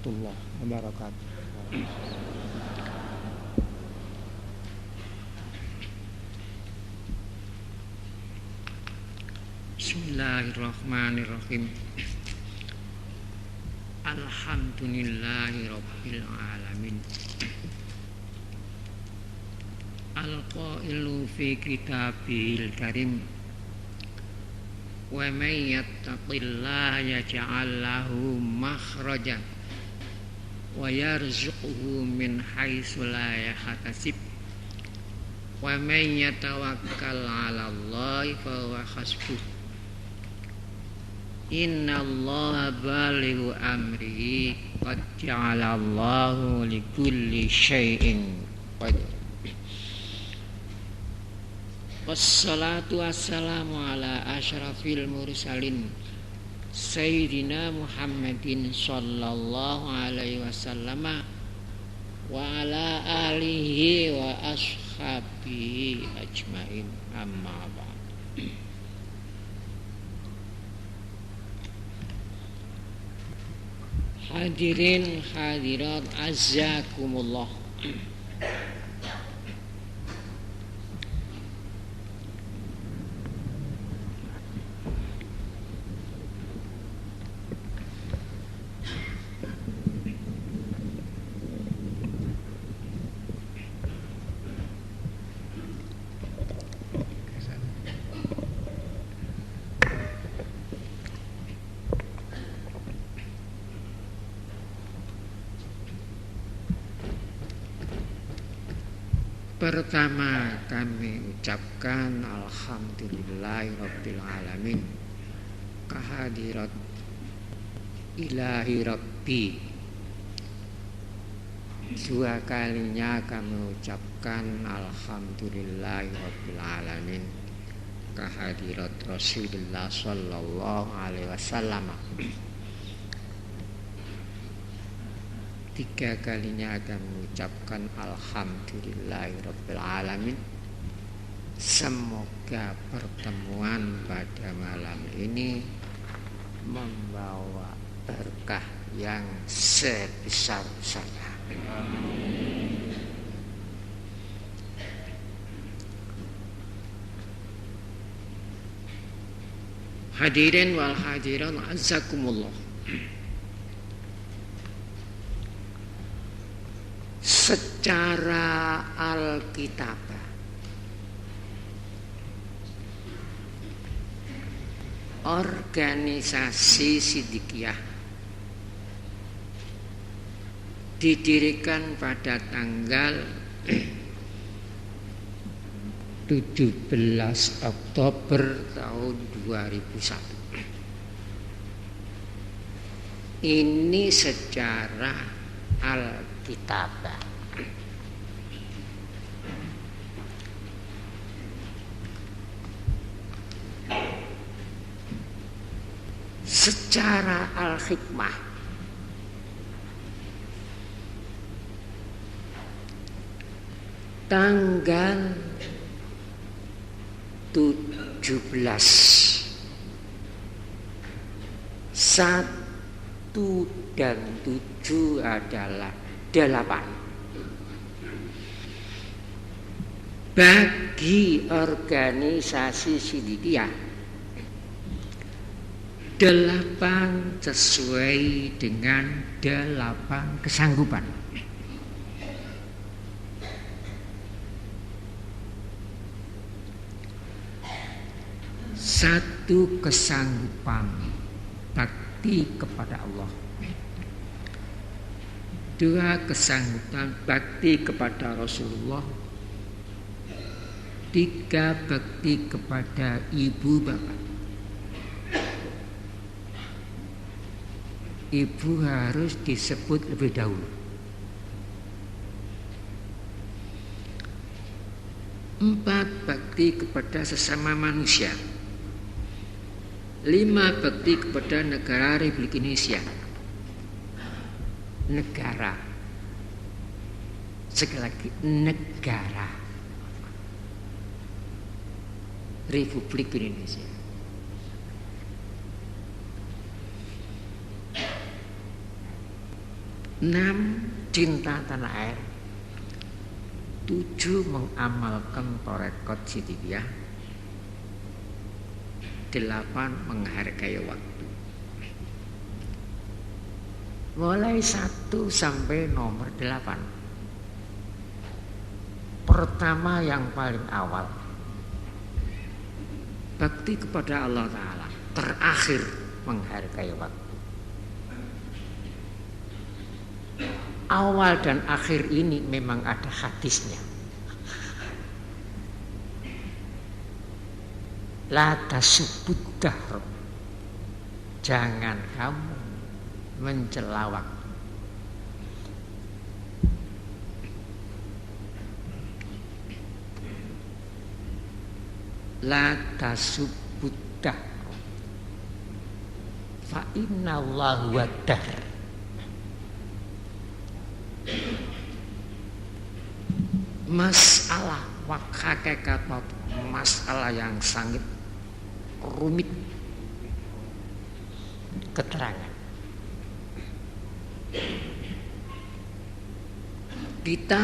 warahmatullahi wabarakatuh. Bismillahirrahmanirrahim. Alhamdulillahi rabbil alamin. Al-qailu fi kitabihil karim, wa may yattaqillaha yaj'al lahu makhrajan wa yarzuqhu min haitsu la yahtasib, wa may yatawakkal 'ala Allahi fa huwa hasbuh. Innallaha balighu amrihi qad ja'alallahu likulli syai'in qadir. Wassalatu wassalamu ala asyrafil mursalin Sayyidina Muhammadin sallallahu alaihi wasallam wa ala alihi wa ashabihi ajmain, amma ba'd. Hadirin hadirat azzakumullah. Pertama kami ucapkan alhamdulillahirabbil alamin, kehadirat ilahi rabbi. Dua kalinya kami ucapkan alhamdulillahirabbil alamin, kehadirat Rasulullah sallallahu alaihi wasallam. Tiga kalinya akan mengucapkan alhamdulillahirabbil alamin. Semoga pertemuan pada malam ini membawa berkah yang sebesar-besarnya. Hadirin wal hadirat azzakumullah. Secara Alkitabah, organisasi Siddiqiyah didirikan pada tanggal 17 Oktober tahun 2001. Ini secara Alkitabah. Secara Al-Hikmah, tanggal 17 1 dan 7 adalah 8. Bagi organisasi Siddiqiyah, 8 sesuai dengan 8 kesanggupan. Satu, kesanggupan bakti kepada Allah. 2, kesanggupan bakti kepada Rasulullah. 3, bakti kepada ibu bapak. Ibu harus disebut lebih dahulu. 4, bakti kepada sesama manusia. 5, bakti kepada negara Republik Indonesia. Negara, sekali lagi negara Republik Indonesia. 6. Cinta tanah air. 7. Mengamalkan Thariqat Siddiqiyah. 8. Menghargai waktu. Mulai 1 sampai nomor 8. Pertama yang paling awal, bakti kepada Allah Ta'ala. Terakhir, menghargai waktu. Awal dan akhir ini memang ada hadisnya. La tasubbud dahr. Jangan kamu mencela waktu. La tasubbud dahr. Fa inna Allahu wad-dahr. Masalah hakikat masalah yang sangat rumit keterangan. Kita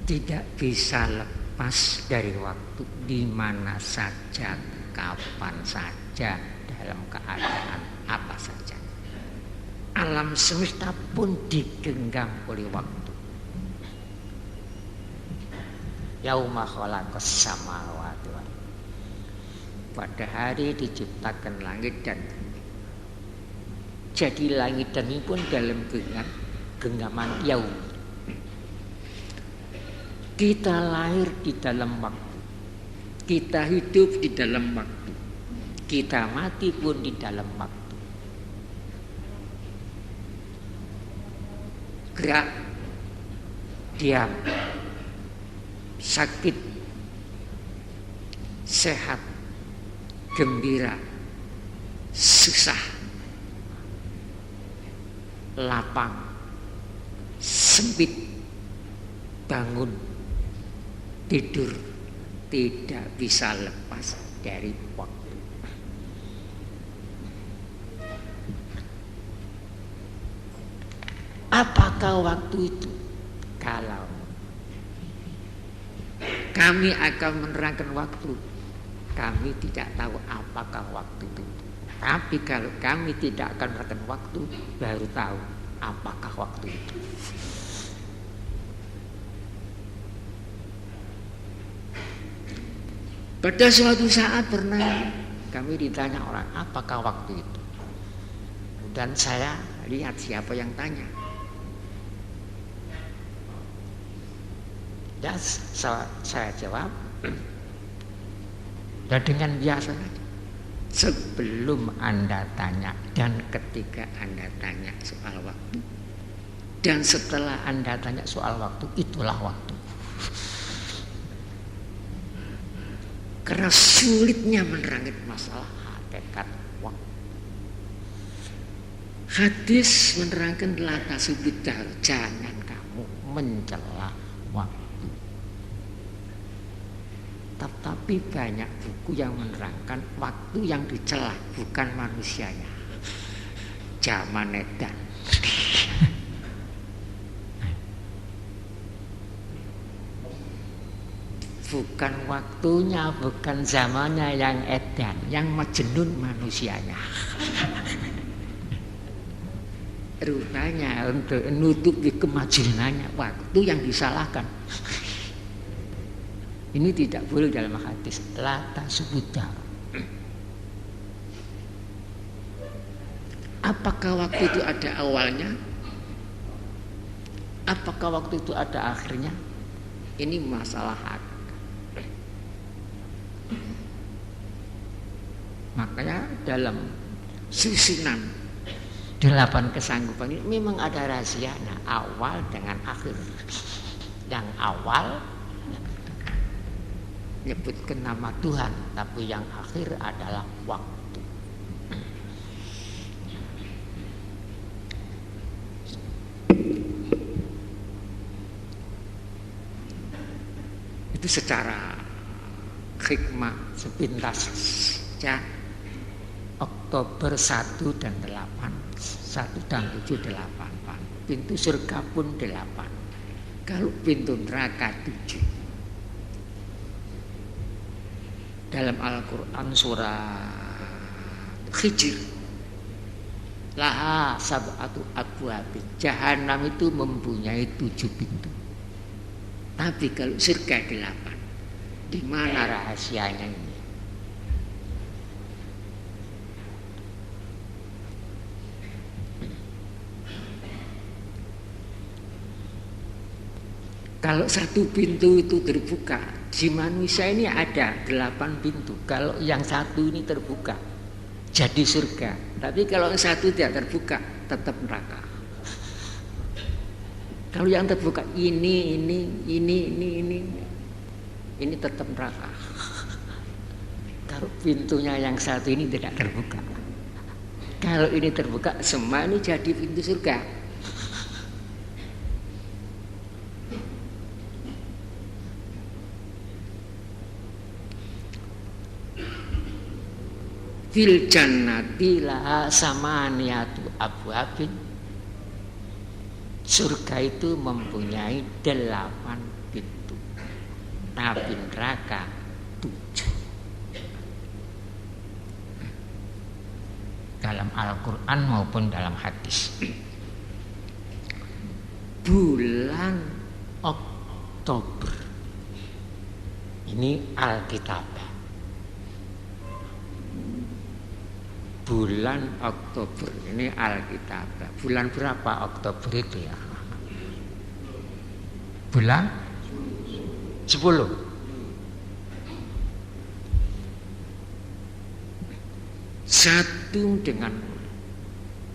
tidak bisa lepas dari waktu di mana saja, kapan saja, dalam keadaan apa saja. Alam semesta pun digenggam oleh waktu. Yauma khalaqas samawati wal ardh. Pada hari diciptakan langit dan bumi. Jadi langit dan bumi pun dalam genggaman yaum. Kita lahir di dalam waktu. Kita hidup di dalam waktu. Kita mati pun di dalam waktu. Gerak, diam, sakit, sehat, gembira, susah, lapang, sempit, bangun, tidur, tidak bisa lepas dari waktu. Apakah waktu itu? Kalau kami akan menerangkan waktu, kami tidak tahu apakah waktu itu. Tapi kalau kami tidak akan menerangkan waktu, baru tahu apakah waktu itu. Pada suatu saat pernah kami ditanya orang, apakah waktu itu? Dan saya lihat siapa yang tanya. Dan saya jawab, dan dengan biasa saja. Sebelum Anda tanya dan ketika Anda tanya soal waktu, dan setelah Anda tanya soal waktu, itulah waktu. Karena sulitnya menerangkan masalah hakikat waktu. Hadis menerangkan la tasubbud dahr, jangan kamu mencela waktu. Tetapi banyak buku yang menerangkan waktu yang dicela bukan manusianya. Zaman edan. Bukan waktunya, bukan zamannya yang edan, yang majnun manusianya. Rupanya untuk menutupi kemajnunannya waktu yang disalahkan. Ini tidak boleh dalam hadis. La tasubbud dahr. Apakah waktu itu ada awalnya? Apakah waktu itu ada akhirnya? Ini masalah hak. Makanya dalam susunan 8 kesanggupan ini memang ada rahasia. Nah, awal dengan akhir. Yang awal menyebutkan nama Tuhan, tapi yang akhir adalah waktu. Itu secara hikmah sepintas saja. Oktober 1 dan 8 1 dan 7 8. Pintu surga pun 8. Kalau pintu neraka 7. Dalam Al-Quran surah Hijr, laha sab'atu abwabin. Jahanam itu mempunyai 7 pintu. Tapi kalau surga 8. Di mana rahasianya ini? Kalau 1 pintu itu terbuka, di manusia ini ada 8 pintu. Kalau yang 1 ini terbuka, jadi surga. Tapi kalau yang 1 tidak terbuka, tetap neraka. Kalau yang terbuka ini tetap neraka. Kalau pintunya yang 1 ini tidak terbuka. Kalau ini terbuka, semua ini jadi pintu surga. Fil jannati laha samaniyatu abwabin. Surga itu mempunyai 8 pintu. Tapi neraka 7. Dalam Al-Quran maupun dalam hadis. Bulan Oktober ini Alkitab. Bulan Oktober ini Alkitab. Bulan berapa Oktober itu ya? Bulan 10. Satu dengan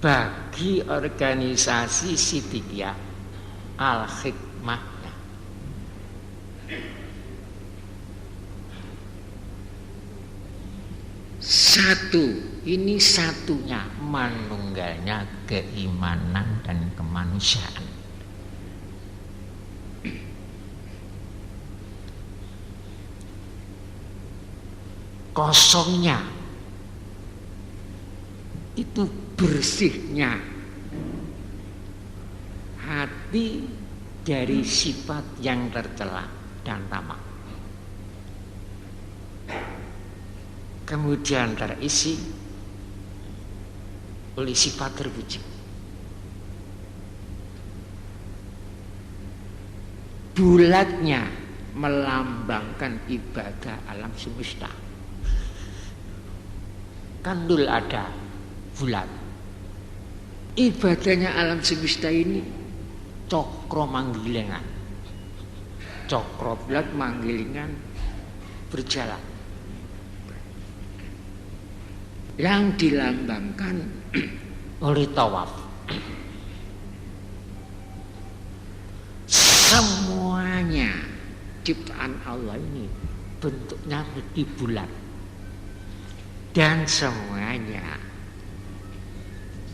bagi organisasi Siddiqiyah Al-Hikmahnya. Satu. Ini satunya, manunggalnya keimanan dan kemanusiaan. Kosongnya itu bersihnya hati dari sifat yang tercela dan tamak. Kemudian terisi oleh sifat terpuji. Bulatnya melambangkan ibadah alam semesta. Kandul ada bulat. Ibadahnya alam semesta ini cokro manggilingan. Cokro bulat manggilingan berjalan. Yang dilambangkan oleh tawaf. Semuanya ciptaan Allah ini bentuknya seperti bulat. Dan semuanya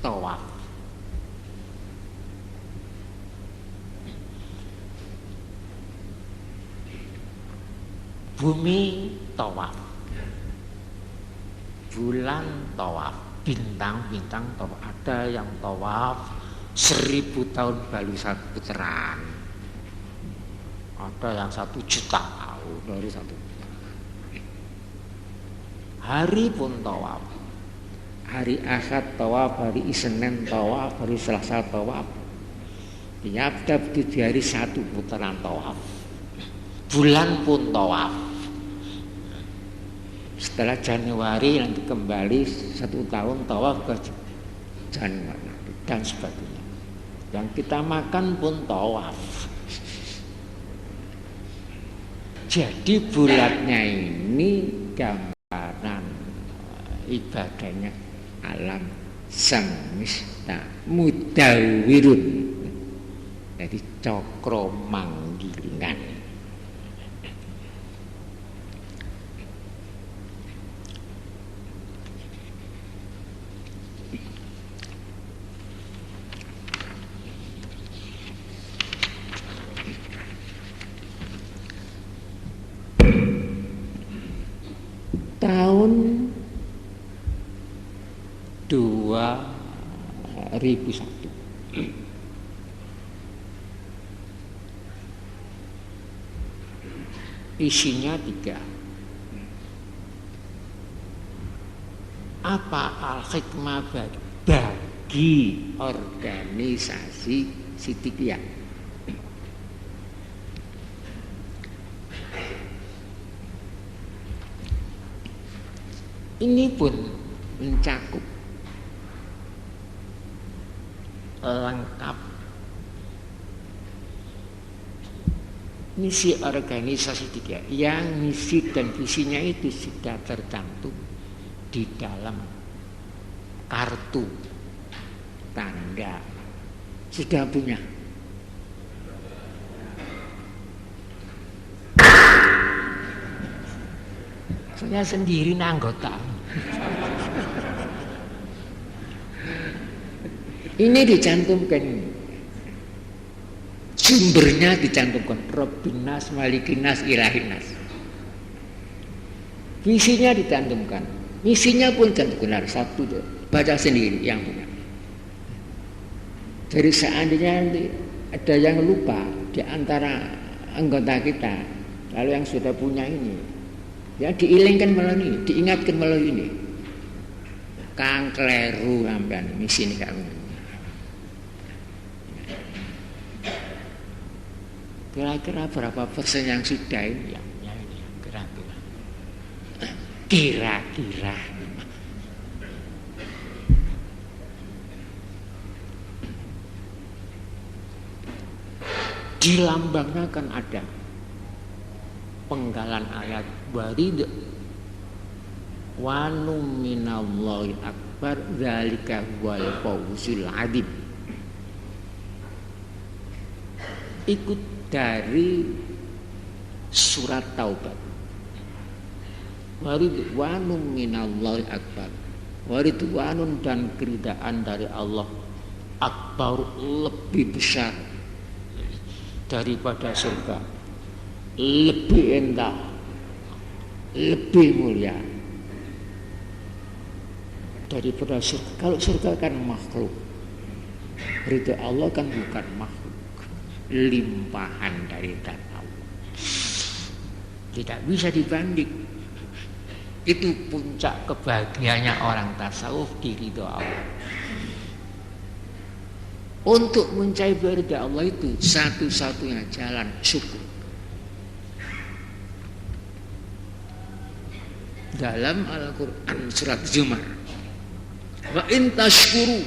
tawaf. Bumi tawaf. Bulan tawaf, bintang-bintang tawaf. Ada yang tawaf 1000 tahun baru 1 putaran. Ada yang 1 juta tahun dari 1 putaran. Hari pun tawaf. Hari Ahad tawaf, hari Isnin tawaf, hari Selasa tawaf. Tiap 7 hari 1 putaran tawaf. Bulan pun tawaf. Setelah Januari nanti kembali 1 tahun tawaf ke Januari dan sebagainya. Yang kita makan pun tawaf. Jadi bulatnya ini gambaran ibadahnya alam semesta mudawirun. Jadi cokro manggilingan. Tahun 3001. Isinya 3. Apa al-hikmah bagi organisasi Siddiqiyah? Ini pun mencakup lengkap misi organisasi Siddiqiyah, yang misi dan visinya itu sudah tercantum di dalam kartu tanda, sudah punya. Saya sendiri anggota. Ini dicantumkan, sumbernya dicantumkan Rabbinas, Malikinas, Ilahinas. Visinya dicantumkan, misinya pun dicantumkan. Satu baca sendiri yang punya. Jadi seandainya ada yang lupa di antara anggota kita, lalu yang sudah punya ini, ya diilingkan melalui ini, diingatkan melalui ini. Kang kleru sampean misi ini kamu. Kira-kira berapa persen yang sudah ini yang ini? Kira-kira. Di lambangnya kan ada penggalan ayat warid wa minallahi akbar dzalika wal fawzul adzim. Ikut dari surat Taubat. Waridwanun minallahi akbar. Waridwanun dan keridaan dari Allah akbar, lebih besar daripada surga, lebih indah, lebih mulia daripada surga. Kalau surga kan makhluk, ridho Allah kan bukan makhluk, limpahan dari zat Allah, tidak bisa dibanding. Itu puncak kebahagiaannya orang tasawuf di ridho Allah. Untuk mencapai ridho Allah itu satu-satunya jalan syukur. Dalam Al-Quran surat Zumar, wa in tashkuru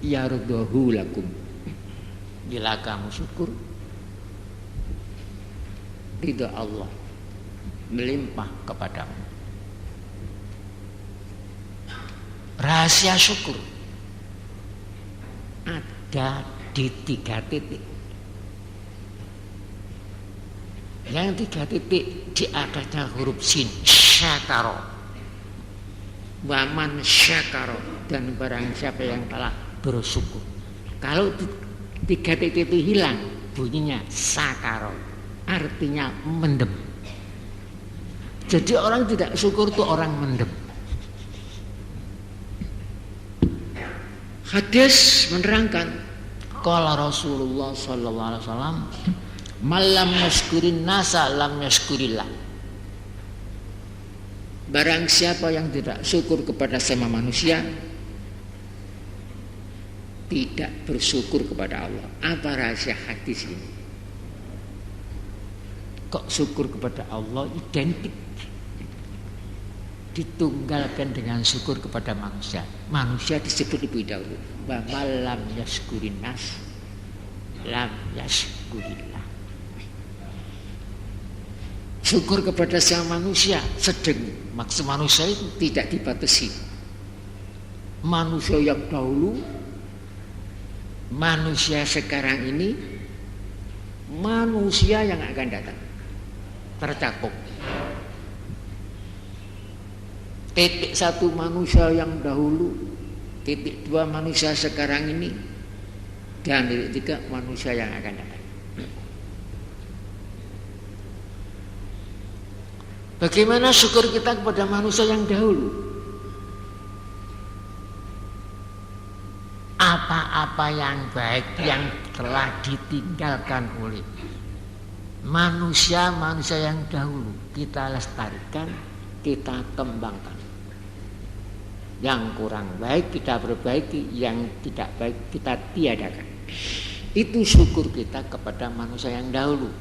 yardahu lakum. Bila kamu syukur, ridha Allah melimpah kepadamu. Rahasia syukur ada di 3 titik. Yang 3 titik di atasnya huruf sin, syakaro, waman syakaro, dan barang siapa yang telah bersyukur. Kalau 3 titik itu hilang, bunyinya sakaro, artinya mendem. Jadi orang tidak syukur itu orang mendem. Hadis menerangkan, qala Rasulullah sallallahu alaihi wasallam, malam yashkurin nasa lam yashkurillah. Barang siapa yang tidak syukur kepada sama manusia, tidak bersyukur kepada Allah. Apa rahasia hadis ini? Kok syukur kepada Allah identik ditunggalkan dengan syukur kepada manusia. Manusia disebut lebih dahulu. Wa malam yashkurin nas lam yashkurillah. Syukur kepada sama manusia sedang. Maksud manusia itu tidak dibatasi. Manusia yang dahulu, manusia sekarang ini, manusia yang akan datang, tercakup. Titik 1 manusia yang dahulu, titik 2 manusia sekarang ini, dan titik 3 manusia yang akan datang. Bagaimana syukur kita kepada manusia yang dahulu? apa-apa yang baik yang telah ditinggalkan oleh manusia-manusia yang dahulu kita lestarikan, kita kembangkan. Yang kurang baik kita perbaiki, yang tidak baik kita tiadakan. Itu syukur kita kepada manusia yang dahulu.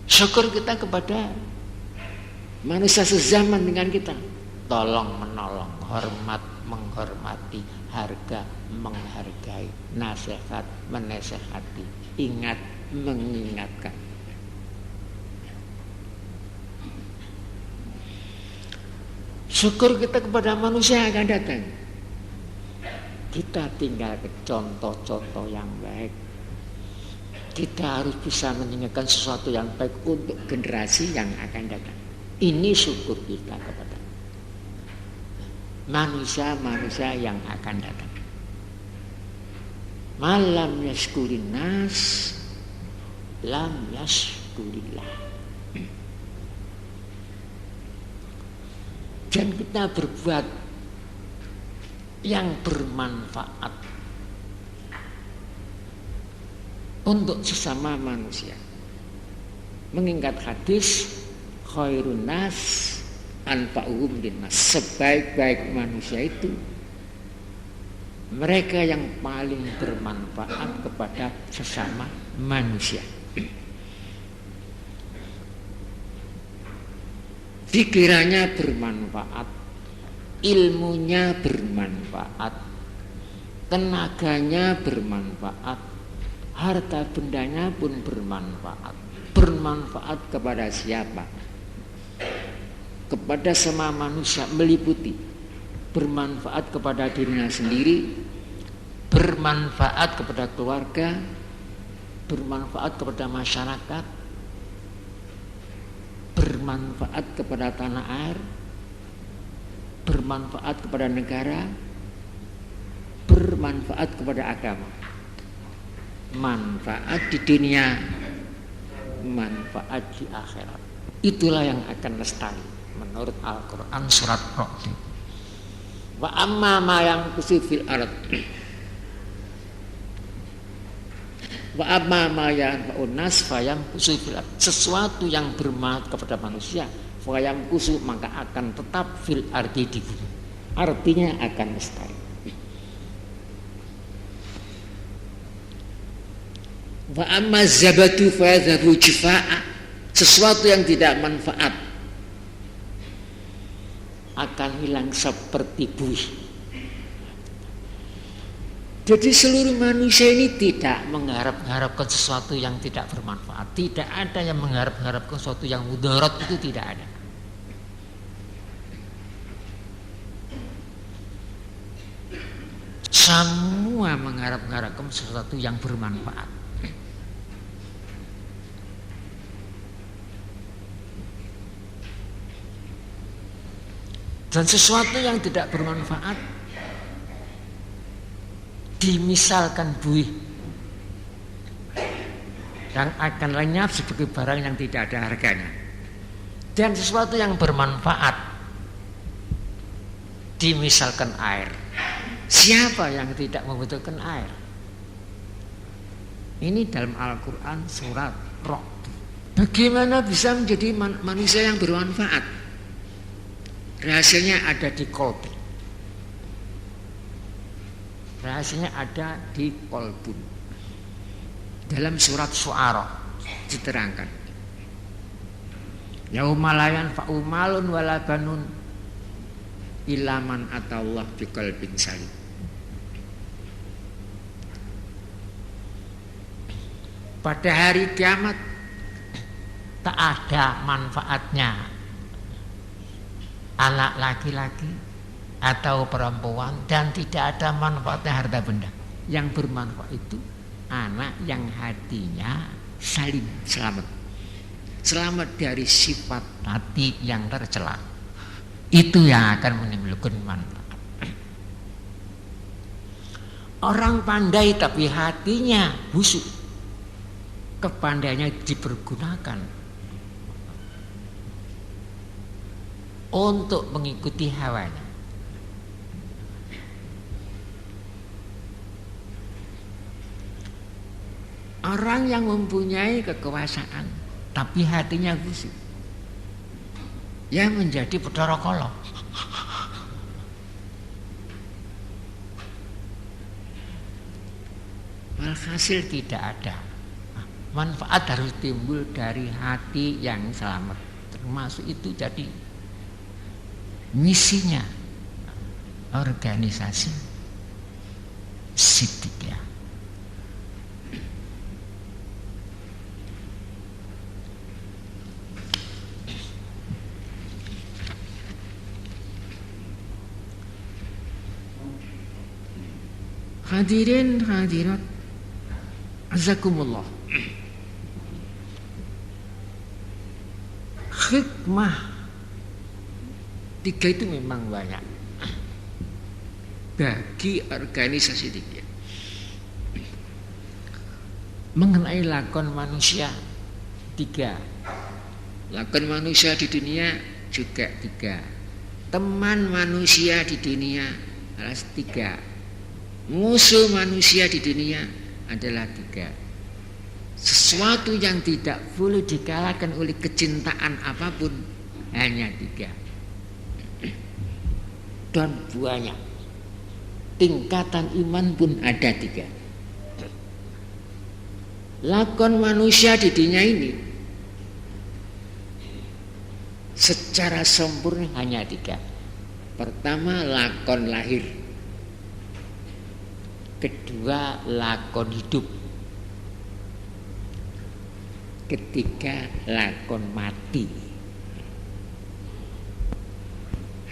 Syukur kita kepada manusia sezaman dengan kita. Tolong menolong, hormat menghormati, harga menghargai, nasihat menasehati, ingat mengingatkan. Syukur kita kepada manusia yang akan datang. Kita tinggal ke contoh-contoh yang baik. Kita harus bisa meninggalkan sesuatu yang baik untuk generasi yang akan datang. Ini syukur kita kepada manusia-manusia yang akan datang. Malam yashkurin nas, lam yashkurillah. Dan kita berbuat yang bermanfaat untuk sesama manusia. Mengingat hadis khairun nas anfa'uhum linnas. Sebaik-baik manusia itu mereka yang paling bermanfaat kepada sesama manusia. Pikirannya bermanfaat, ilmunya bermanfaat, tenaganya bermanfaat, harta bendanya pun bermanfaat. Bermanfaat kepada siapa? Kepada semua manusia, meliputi bermanfaat kepada dirinya sendiri, bermanfaat kepada keluarga, bermanfaat kepada masyarakat, bermanfaat kepada tanah air, bermanfaat kepada negara, bermanfaat kepada agama. Manfaat di dunia, manfaat di akhirat. Itulah yang akan lestari menurut Al-Quran surat Ra'd. Wa amma ma yanqusu fil ard, wa amma ma yanfa'un nas fayanqusu fil ard. Sesuatu yang bermanfaat kepada manusia, fayanqusu maka akan tetap fil ardi di bumi. Artinya akan lestari. Wa amma zabatu fa yadhabu jifaa. Sesuatu yang tidak manfaat akan hilang seperti buih. Jadi seluruh manusia ini tidak mengharap-harapkan sesuatu yang tidak bermanfaat. Tidak ada yang mengharap-harapkan sesuatu yang mudarat, itu tidak ada. Semua mengharap-harapkan sesuatu yang bermanfaat. Dan sesuatu yang tidak bermanfaat dimisalkan buih yang akan lenyap sebagai barang yang tidak ada harganya. Dan sesuatu yang bermanfaat dimisalkan air. Siapa yang tidak membutuhkan air? Ini dalam Al-Quran surat Ra'd. Bagaimana bisa menjadi manusia yang bermanfaat? Rahasianya ada di kolbu. Rahasianya ada di kolbu. Dalam surat Syu'ara diterangkan, yauma la yanfa'u malun wala banun illa man atallah biqalbin salim. Pada hari kiamat tak ada manfaatnya anak laki-laki atau perempuan, dan tidak ada manfaatnya harta benda. Yang bermanfaat itu anak yang hatinya salim, selamat. Selamat dari sifat hati yang tercela. Itu yang akan menimbulkan manfaat. Orang pandai tapi hatinya busuk, kepandaiannya dipergunakan untuk mengikuti hawanya, Orang yang mempunyai kekuasaan tapi hatinya busuk, ya menjadi Bathara Kala. Walhasil tidak ada manfaat, harus timbul dari hati yang selamat. Termasuk itu jadi misinya organisasi Siddiqiyah. Hadirin hadirat azakumullah. Hikmah tiga itu memang banyak bagi organisasi tiga. Mengenai lakon manusia tiga, lakon manusia di dunia juga tiga, teman manusia di dunia adalah tiga, musuh manusia di dunia adalah tiga. Sesuatu yang tidak boleh dikalahkan oleh kecintaan apapun hanya tiga. Dan banyak tingkatan iman pun ada tiga. Lakon manusia di dunia ini secara sempurna hanya tiga. Pertama, lakon lahir. Kedua, lakon hidup. Ketiga, lakon mati.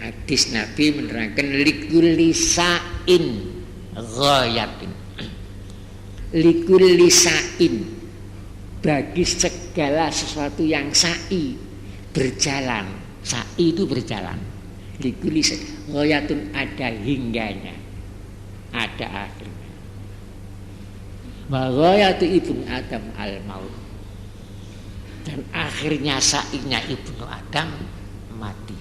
Hadis Nabi menerangkan likulli sa'in ghayatin. Likulli sa'in, bagi segala sesuatu yang sa'i, berjalan. Sa'i itu berjalan. Likulli sa'in ghayatun, ada hingganya, ada akhirnya. Wa ghayatu ibnu Adam al-maut, dan akhirnya sa'inya ibnu Adam mati.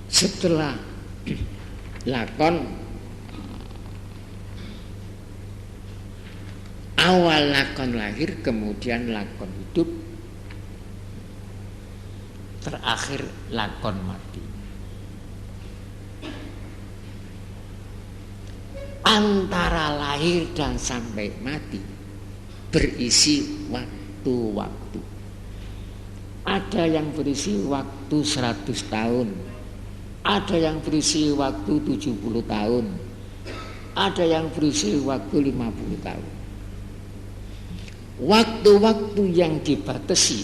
Setelah lakon awal lakon lahir, kemudian lakon hidup, terakhir lakon mati. Antara lahir dan sampai mati berisi waktu-waktu. Ada yang berisi waktu 100 tahun, ada yang berisi waktu 70 tahun, ada yang berisi waktu 50 tahun. Waktu-waktu yang dibatasi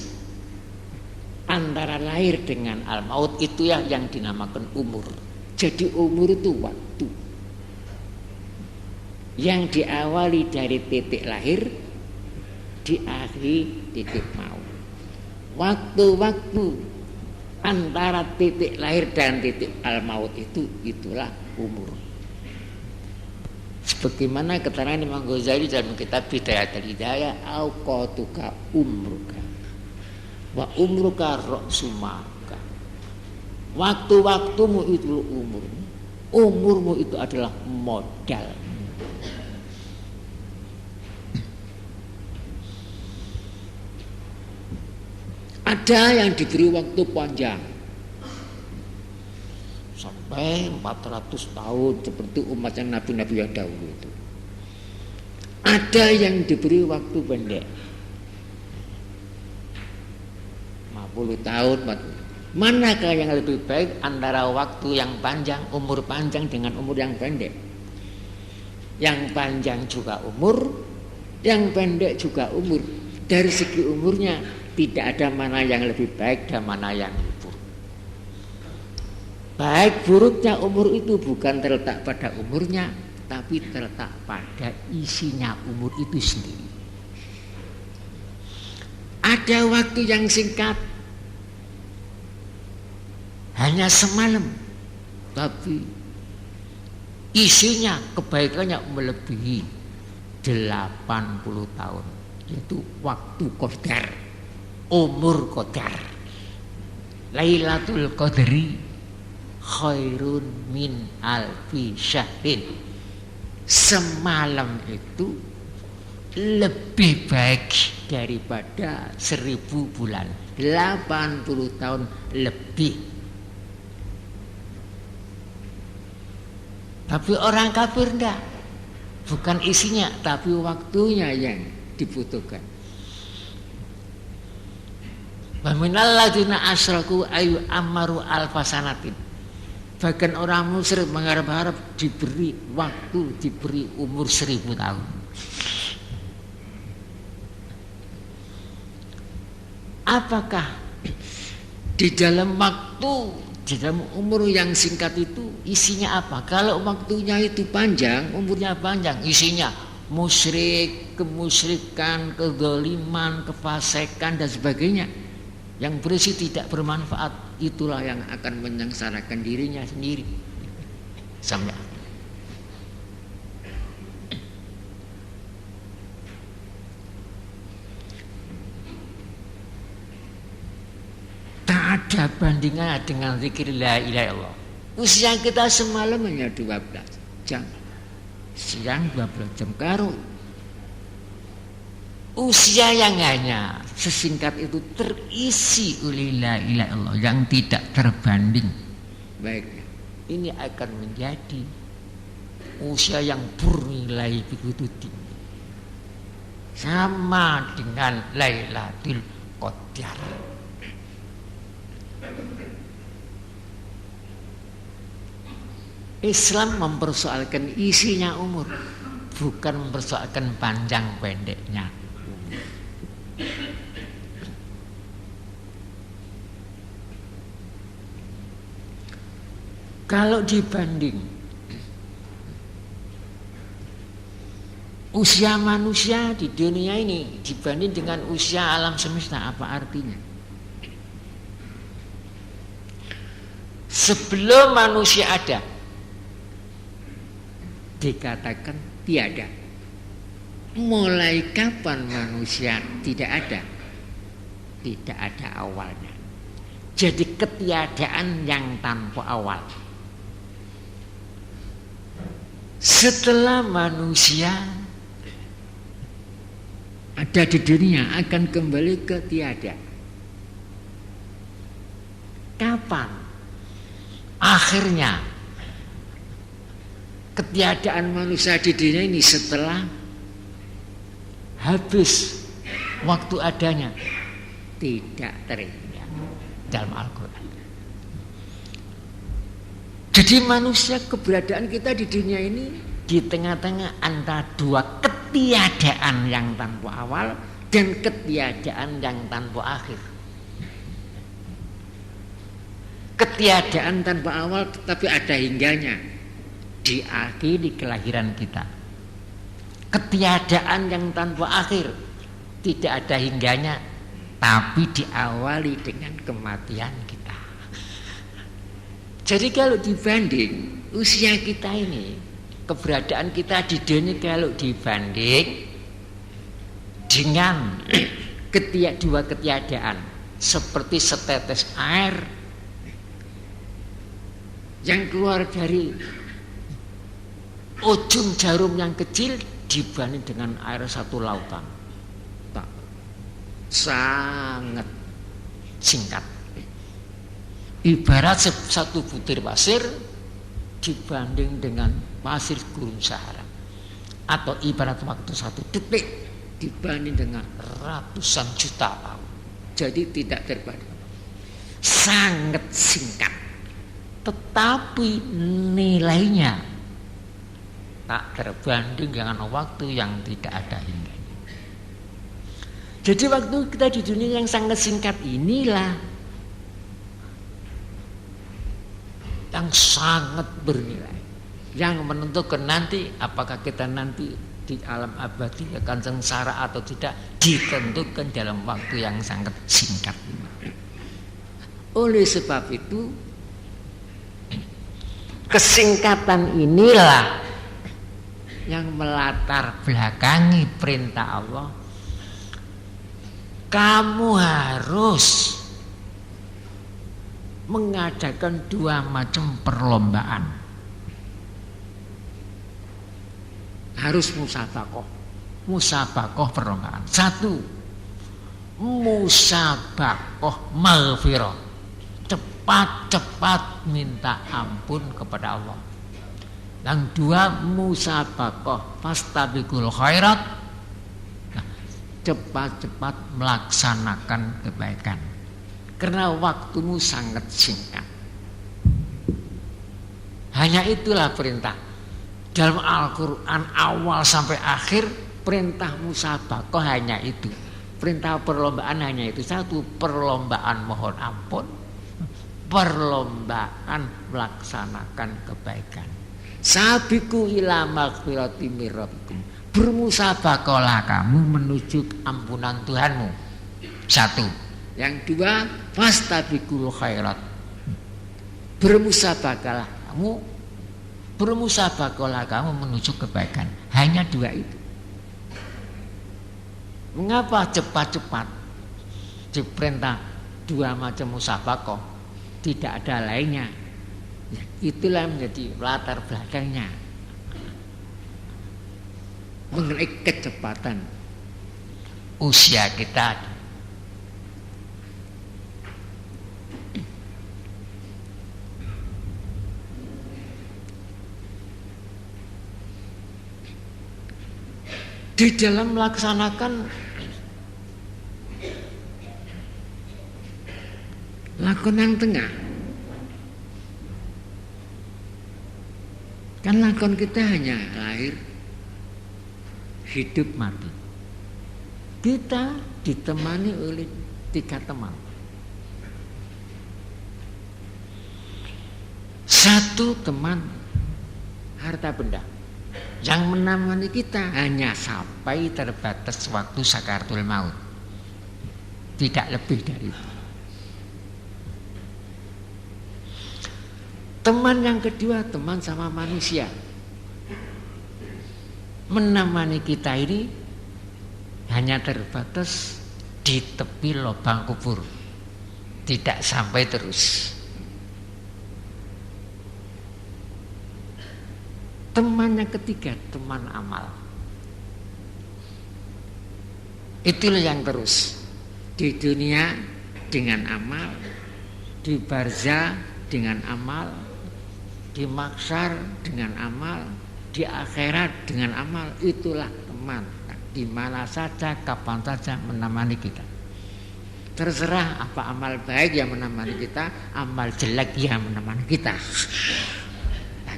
antara lahir dengan al-maut itu yang dinamakan umur. Jadi umur itu waktu yang diawali dari titik lahir, diakhiri titik maut. Waktu-waktu antara titik lahir dan titik al-maut itulah umur. Sebagaimana keterangan Imam Ghazali dalam kitab Bidayatul Hidayah, auqatuka umruka wa umruka ra'sumaka. Waktu-waktumu itu umurmu, umurmu itu adalah modal. Ada yang diberi waktu panjang sampai 400 tahun seperti umatnya nabi-nabi yang dahulu itu. Ada yang diberi waktu pendek 50 tahun. Manakah yang lebih baik antara waktu yang panjang, umur panjang dengan umur yang pendek? Yang panjang juga umur, yang pendek juga umur. Dari segi umurnya tidak ada mana yang lebih baik dan mana yang lebih buruk. Baik buruknya umur itu bukan terletak pada umurnya, tapi terletak pada isinya umur itu sendiri. Ada waktu yang singkat, hanya semalam, tapi isinya, kebaikannya melebihi 80 tahun, yaitu waktu qadar. Umur qadar, Lailatul Qadri khairun min alfi syahrin. Semalam itu lebih baik daripada 1000 bulan, 80 tahun lebih. Tapi orang kafir enggak, bukan isinya tapi waktunya yang dibutuhkan. Wa minal ladzina asyraku ayu amaru alfasanatin. Bahkan orang musyrik mengharap-harap diberi waktu, diberi umur 1000 tahun. Apakah di dalam waktu, di dalam umur yang singkat itu isinya apa? Kalau waktunya itu panjang, umurnya panjang, isinya musyrik, kemusyrikan, kezaliman, kefasikan dan sebagainya, yang berisi tidak bermanfaat, itulah yang akan menyengsarakan dirinya sendiri sampai akhir. Tak ada bandingannya dengan zikir la ilaha illallah. Usia kita semalam hanya 12 jam, siang 12 jam karo. Usia yang hanya sesingkat itu terisi oleh la ilaha illallah yang tidak terbanding. Baik, ini akan menjadi usia yang bernilai begitu tinggi, sama dengan Lailatul Qadar. Islam mempersoalkan isinya umur, bukan mempersoalkan panjang pendeknya. Kalau dibanding usia manusia di dunia ini dibanding dengan usia alam semesta, apa artinya? Sebelum manusia ada, dikatakan tiada. Mulai kapan manusia tidak ada? Tidak ada awalnya. Jadi ketiadaan yang tanpa awal. Setelah manusia ada di dunia akan kembali ke tiada. Kapan? Akhirnya ketiadaan manusia di dunia ini setelah habis waktu adanya, tidak teringat dalam Al-Quran. Jadi manusia, keberadaan kita di dunia ini di tengah-tengah antara dua ketiadaan yang tanpa awal dan ketiadaan yang tanpa akhir. Ketiadaan tanpa awal tetapi ada hingganya, diakhiri kelahiran kita. Ketiadaan yang tanpa akhir, tidak ada hingganya, tapi diawali dengan kematian kita. Jadi kalau dibanding usia kita ini, keberadaan kita di dunia, kalau dibanding dengan dua ketiadaan seperti setetes air yang keluar dari ujung jarum yang kecil dibanding dengan air satu lautan, tak, sangat singkat. Ibarat satu butir pasir dibanding dengan pasir gurun Sahara, atau ibarat waktu 1 detik dibanding dengan ratusan juta tahun. Jadi tidak terbanding, sangat singkat, tetapi nilainya tak terbanding dengan waktu yang tidak ada hingganya. Jadi waktu kita di dunia yang sangat singkat inilah yang sangat bernilai, yang menentukan nanti apakah kita nanti di alam abadi akan sengsara atau tidak, ditentukan dalam waktu yang sangat singkat. Oleh sebab itu, kesingkatan inilah yang melatar belakangi perintah Allah, kamu harus mengadakan dua macam perlombaan. Harus musabakoh. Musabakoh perlombaan. Satu, musabakoh maghfirah. Cepat-cepat minta ampun kepada Allah. Yang dua, musabakoh fastabiqul khairat. Nah, cepat-cepat melaksanakan kebaikan. Karena waktumu sangat singkat. Hanya itulah perintah. Dalam Al-Quran awal sampai akhir, perintah musabakoh hanya itu. Perintah perlombaan hanya itu. Satu, perlombaan mohon ampun. Perlombaan melaksanakan kebaikan. Sabiqu ila maghfirati mir rabbikum. Bermusabakohlah kamu menuju ampunan Tuhanmu. Satu. Yang dua, fastabiqul khairat. Bermusabakohlah kamu menuju kebaikan. Hanya dua itu. Mengapa cepat-cepat diperintah dua macam musabakoh? Tidak ada lainnya. Itulah menjadi latar belakangnya mengenai kecepatan usia kita. Di dalam melaksanakan lakon yang tengah, kan lakon kita hanya lahir, hidup, mati. Kita ditemani oleh 3 teman. Satu, teman harta benda yang menemani kita hanya sampai terbatas waktu sakaratul maut, tidak lebih dari itu. Teman yang kedua, teman sama manusia, menemani kita ini hanya terbatas di tepi lubang kubur, tidak sampai terus. Teman yang ketiga, teman amal. Itulah yang terus. Di dunia dengan amal, di barzah dengan amal, di mahsyar dengan amal, di akhirat dengan amal. Itulah teman. Di mana saja, kapan saja menemani kita. Terserah apa amal baik yang menemani kita, amal jelek yang menemani kita.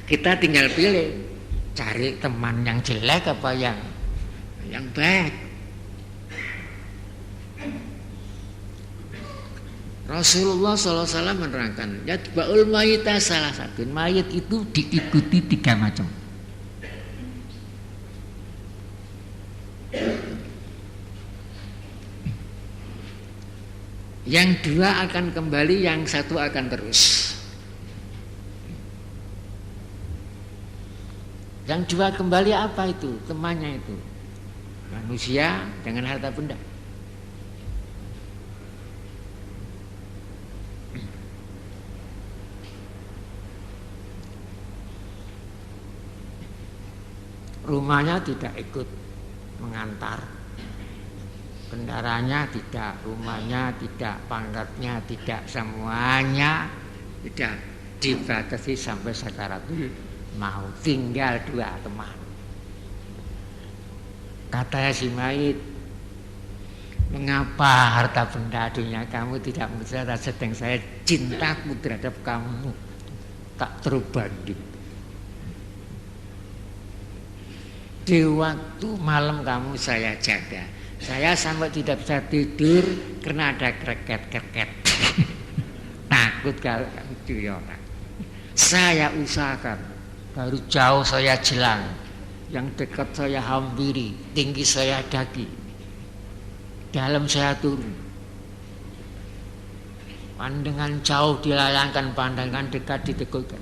Kita tinggal pilih, cari teman yang jelek apa yang baik. Rasulullah SAW menerangkan, yatba'ul mayita salah satu. Mayit itu diikuti 3 macam. Yang 2 akan kembali, yang 1 akan terus. Yang 2 kembali apa itu? Temannya itu manusia dengan harta benda. Rumahnya tidak ikut mengantar, kendaraannya tidak, rumahnya tidak, pangkatnya tidak, semuanya tidak, dibatasi sampai sakaratul mau. Tinggal 2 teman. Katanya si mayit, mengapa harta benda dunia kamu tidak menjadi sedang saya, cintaku terhadap kamu tak terbanding. Di waktu malam kamu saya jaga, saya sampai tidak bisa tidur karena ada kreket-kreket. Takut kalau kamu duyora. Saya usahakan, baru jauh saya jelang, yang dekat saya hampiri, tinggi saya daki, dalam saya turun. Pandangan jauh dilayangkan, pandangan dekat ditegurkan.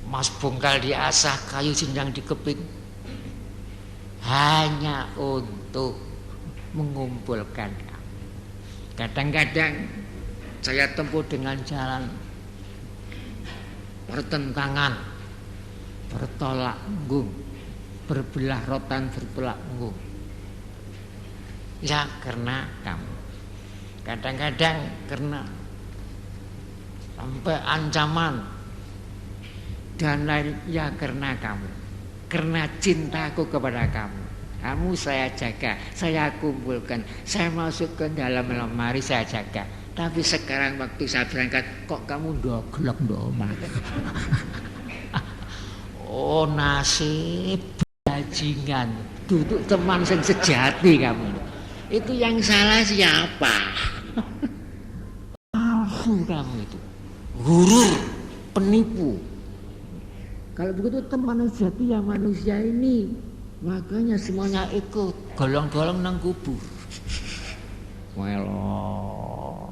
Mas bongkal diasah, kayu sinjang dikeping, hanya untuk mengumpulkan kamu. Kadang-kadang saya tempuh dengan jalan pertentangan, bertolak tanggung, berbelah rotan, bertolak tanggung. Ya karena kamu. Kadang-kadang karena sampai ancaman dan lain, ya karena kamu. Karena cintaku kepada kamu. Kamu saya jaga, saya kumpulkan, saya masukkan dalam lemari, saya jaga. Tapi sekarang waktu saya berangkat, kok kamu doglok domah. Oh nasib bajingan, duduk teman yang sejati kamu. Itu yang salah siapa? Palsu kamu itu, gurur, penipu. Kalau begitu teman yang sejati ya manusia ini. Makanya semuanya ikut golong-golong nang kubur. Welo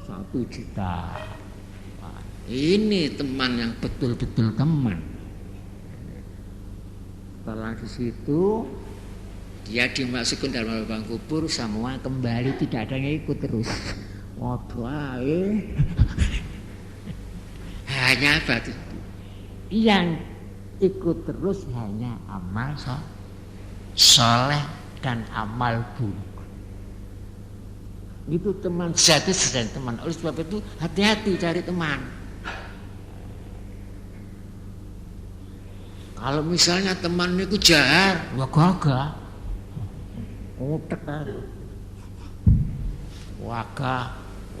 1 juta. Wah, ini teman yang betul-betul teman. Setelah di situ dia dimasukkan dalam lubang kubur, semua kembali, tidak ada yang ikut terus. Waduh, hanya batu. Yang ikut terus hanya amal soleh dan amal buruk. Itu teman sejati dan teman. Oleh sebab itu hati-hati cari teman. Kalau misalnya teman itu jahat, wah gagah, utek, wagah,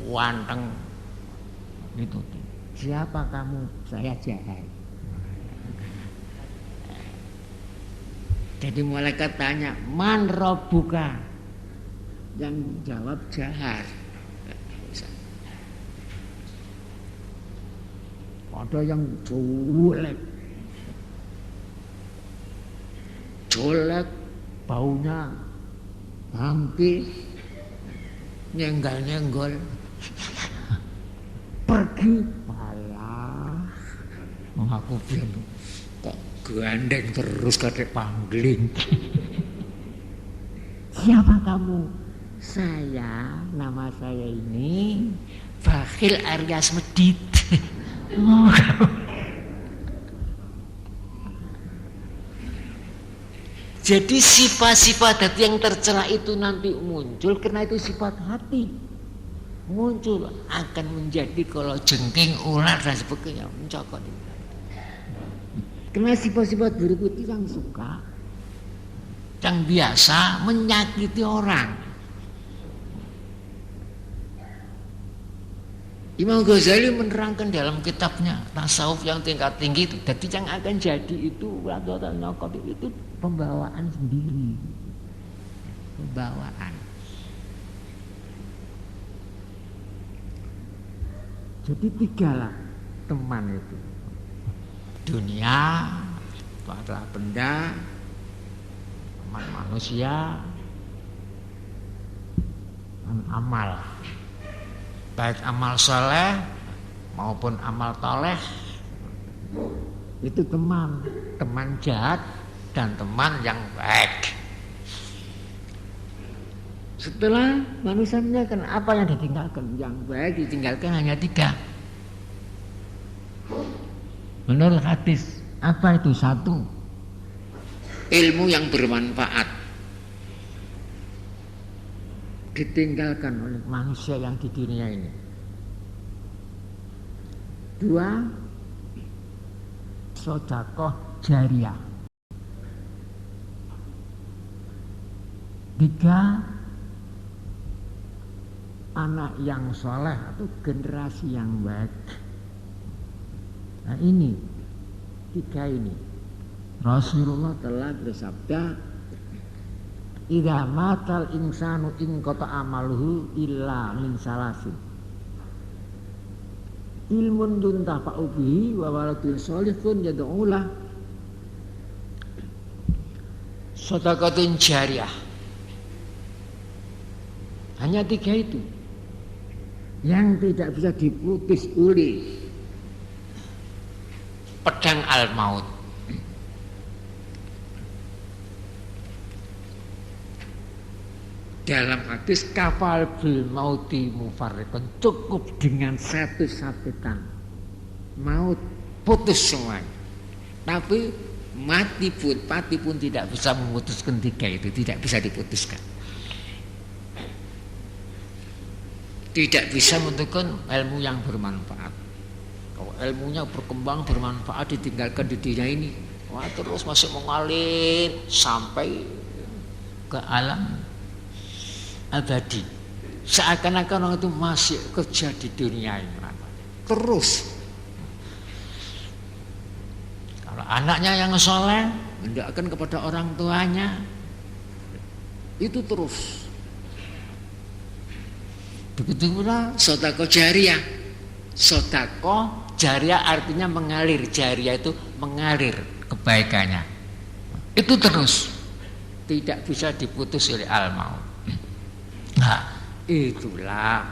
wanteng, itu. Siapa kamu? Saya jahat. Jadi malaikat tanya, man rabbuka? Yang jawab jahat. Ada yang jelek, baunya hampir nyenggol-nyenggol, pergi, malah aku bilang kok gandeng terus kadek pangling. Siapa kamu? Saya, nama saya ini Bakhil Aryas Medit. Jadi sifat-sifat hati yang tercela itu nanti muncul karena itu sifat hati. Muncul akan menjadi kalau jengking, ular dan sebagainya mencokot. Karena sifat-sifat buruk itu yang suka, yang biasa menyakiti orang. Imam Ghazali menerangkan dalam kitabnya Tasawuf yang tingkat tinggi itu. Jadi yang akan jadi itu atau nyokot itu pembawaan sendiri. Pembawaan. Jadi 3 lah teman itu. Dunia, itu adalah benda, teman manusia, dan amal. Baik amal soleh maupun amal toleh, itu teman. Teman jahat dan teman yang baik. Setelah manusia meninggalkan, apa yang ditinggalkan? Yang baik ditinggalkan hanya 3. Menurut hadis, apa itu? 1, ilmu yang bermanfaat ditinggalkan oleh manusia yang di dunia ini. 2, sedekah jariyah. 3, anak yang soleh atau generasi yang baik. Nah ini 3 ini Rasulullah telah bersabda, idza matal insanu in qata amaluhu illa min salasin, ilmun yuntafa'u bihi wa waladun sholihun yad'ulah, shadaqatun jariyah. Hanya 3 itu yang tidak bisa diputus oleh pedang al-maut. Dalam hadis kafal bil mauti mufarriqun, cukup dengan satu sabetan maut putus semuanya. Tapi mati pun tidak bisa memutuskan tiga itu, tidak bisa diputuskan. Tidak bisa menentukan ilmu yang bermanfaat. Kalau ilmunya berkembang bermanfaat ditinggalkan di dunia ini, wah terus masih mengalir sampai ke alam abadi. Seakan-akan orang itu masih kerja di dunia ini terus. Kalau anaknya yang soleh mendakwakan kepada orang tuanya, itu terus. Begitu pula sedekah jariyah. Sedekah jariyah artinya mengalir, jariyah itu mengalir kebaikannya. Itu terus. Tidak bisa diputus oleh al-maut. Nah, itulah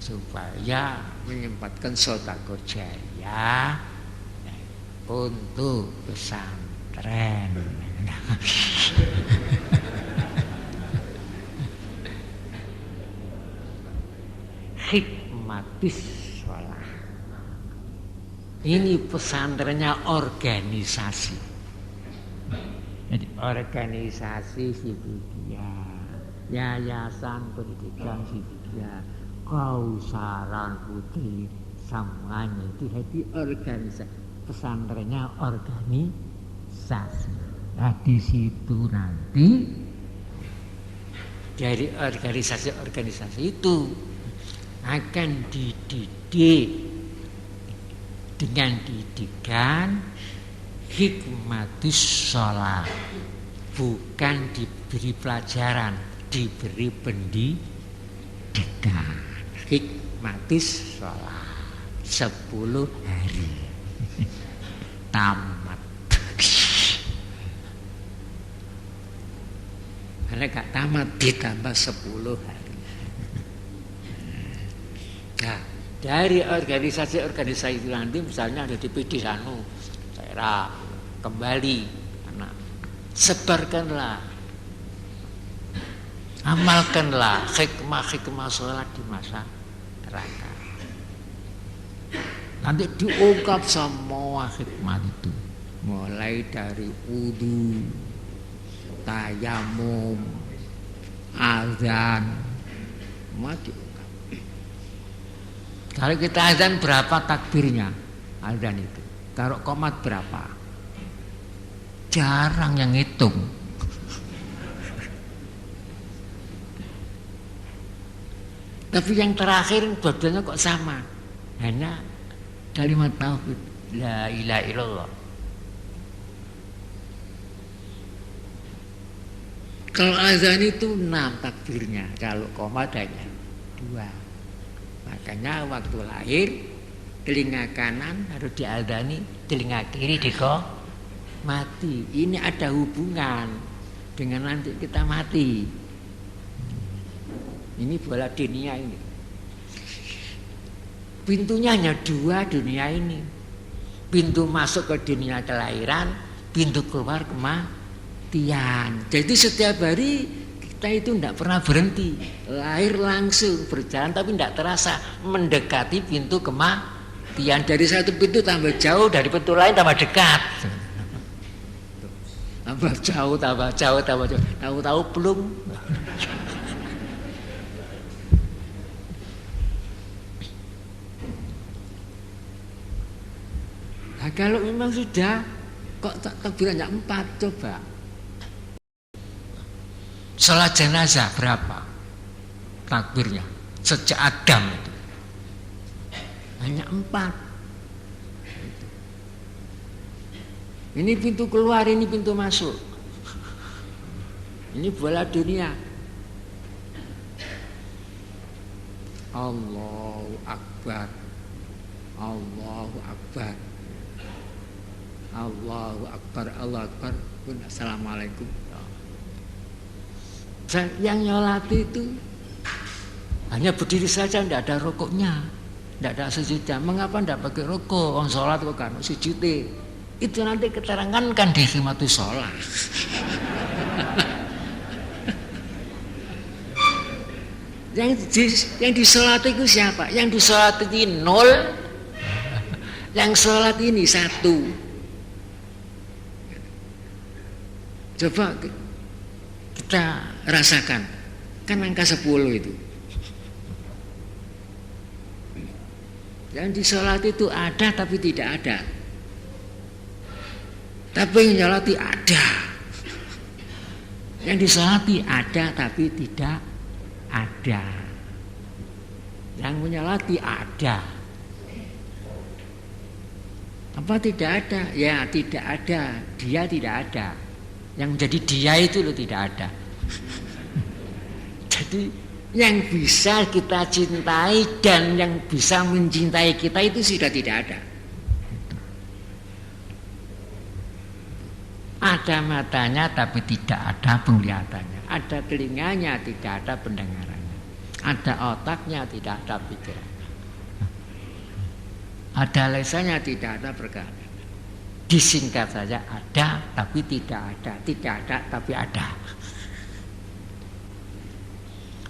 supaya menyempatkan sedekah jariyah untuk pesantren. Hikmatis sholat. Ini pesantrennya organisasi. Jadi organisasi Sidikiyah, Yayasan Pendidikan Sidikiyah, Kausaran Putri, semuanya itu jadi organisasi. Pesantrennya organisasi. Nah di situ nanti dari organisasi itu akan dididik dengan didikan hikmatus sholat, bukan diberi pelajaran, diberi pendidikan. Hikmatus sholat 10 hari tamat. Karena gak tamat ditambah 10 hari. Nah, dari organisasi itu nanti misalnya ada di PD Sanu, daerah kembali, anak sebarkanlah, amalkanlah hikmah sholat di masyarakat. Nanti diungkap semua hikmah itu, mulai dari wudu, tayamum, azan, macam. Kalau kita azan berapa takbirnya? Azan itu. Taruh qomat berapa? Jarang yang hitung. Tapi yang terakhir dua-duanya kok sama. Hanya kalimat tauhid, la ilaha illallah. Kalau azan itu 6 takbirnya, kalau qomat hanya 2. Makanya waktu lahir telinga kanan harus diadani, telinga kiri mati. Ini ada hubungan dengan nanti kita mati. Ini bola dunia ini. Pintunya hanya 2 dunia ini. Pintu masuk ke dunia kelahiran, pintu keluar kematian. Jadi setiap hari kita itu tidak pernah berhenti, lahir langsung berjalan tapi tidak terasa mendekati pintu kematian. Dari satu pintu tambah jauh, dari pintu lain tambah dekat, tambah jauh, tahu-tahu belum. Nah, kalau memang sudah kok takbirannya 4, coba. Salat jenazah berapa takbirnya sejak Adam itu? Hanya 4. Ini pintu keluar, ini pintu masuk. Ini bola dunia. Allahu Akbar, Allahu Akbar, Allahu Akbar, Allahu Akbar. Assalamualaikum. Yang nyolati itu hanya berdiri saja, tidak ada rukuknya, tidak ada sujudnya. Mengapa tidak pakai rukuk? Orang sholat kok kan sujud. Itu nanti keterangan kan di hikmatus sholat. Yang disolati itu siapa? Yang disolati itu 0, yang sholat ini 1. Coba kita rasakan, kan angka 10 itu. Yang disolati itu ada tapi tidak ada. Tapi yang disolati ada. Yang disolati ada tapi tidak ada. Yang menyolati ada. Apa tidak ada? Ya tidak ada. Dia tidak ada. Yang menjadi dia itu loh tidak ada. Jadi yang bisa kita cintai dan yang bisa mencintai kita itu sudah tidak ada. Ada matanya tapi tidak ada penglihatannya. Ada telinganya tidak ada pendengarannya. Ada otaknya tidak ada pikirannya. Ada lesannya tidak ada perkataan. Disingkat saja ada tapi tidak ada. Tidak ada tapi ada.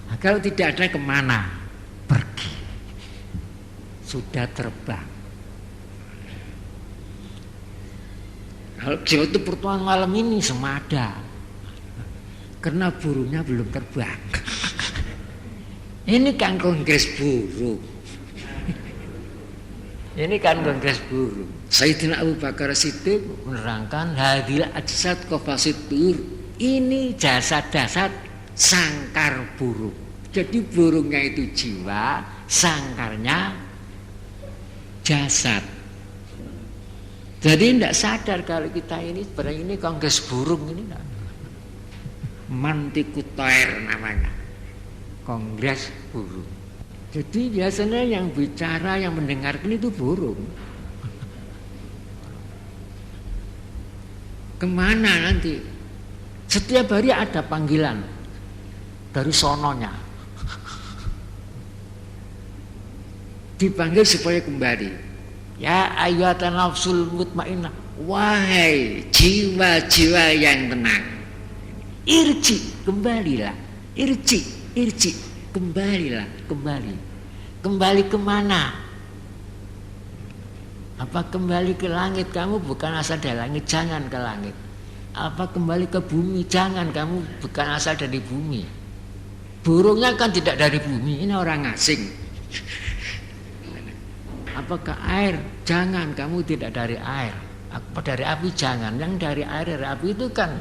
Nah, kalau tidak ada kemana? Pergi. Sudah terbang. Kalau itu pertemuan malam ini semada. Karena burungnya belum terbang. Ini kan kongres burung. Ini kan kongres burung. Sayyidina Abu Bakar Siddiq menerangkan hadil ajsad qafasitur. Ini jasad-jasad sangkar burung. Jadi burungnya itu jiwa, sangkarnya jasad. Jadi tidak sadar kalau kita ini sebenarnya ini kongres burung ini. Mantikutoir namanya. Kongres burung. Jadi biasanya yang bicara, yang mendengarkan itu burung. Kemana nanti? Setiap hari ada panggilan dari sononya. Dipanggil supaya kembali. Ya ayyuhatan nafsul mutmainnah. Wahai jiwa-jiwa yang tenang. Irji, kembalilah. Irji, kembalilah, kembali. Kembali kemana? Apa kembali ke langit? Kamu bukan asal dari langit, jangan ke langit. Apa kembali ke bumi? Jangan, kamu bukan asal dari bumi. Burungnya kan tidak dari bumi, ini orang asing. Apakah air? Jangan, kamu tidak dari air. Apa dari api? Jangan. Yang dari air, dari api itu kan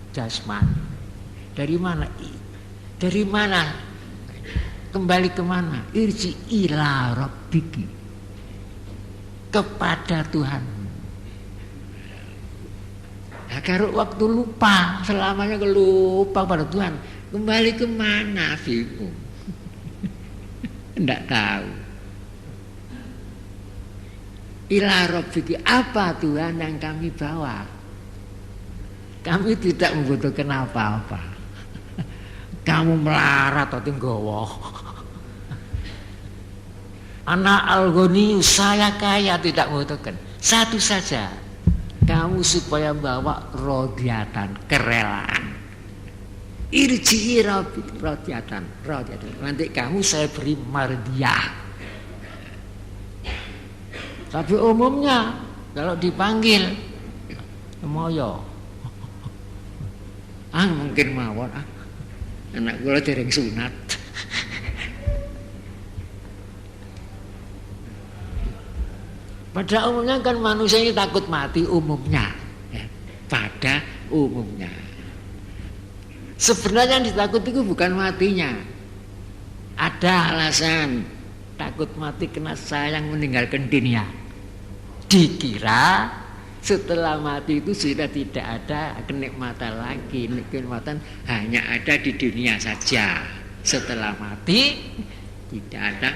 jasmani. Dari mana? Dari mana? Kembali kemana? Irji ila rabbiki. Kepada Tuhan. Nah, kalau waktu lupa, selamanya lupa pada Tuhan, kembali kemana? Bingung. Tidak tahu. Ila rabbiki, apa Tuhan yang kami bawa? Kami tidak membutuhkan apa-apa. Kamu melarat atau nggawa. Anak al-ghani, saya kaya, tidak membutuhkan. Satu saja, kamu supaya bawa rodiatan, kerelaan. Irji'i rodiatan. Nanti kamu saya beri mardiyah. Tapi umumnya kalau dipanggil moyo, mungkin mawon anak kula dereng sunat. Pada umumnya kan manusia ini takut mati umumnya, ya, pada umumnya. Sebenarnya yang ditakut itu bukan matinya. Ada alasan takut mati karena sayang meninggalkan dunia. Dikira setelah mati itu sudah tidak ada kenikmatan lagi. Kenikmatan hanya ada di dunia saja. Setelah mati tidak ada.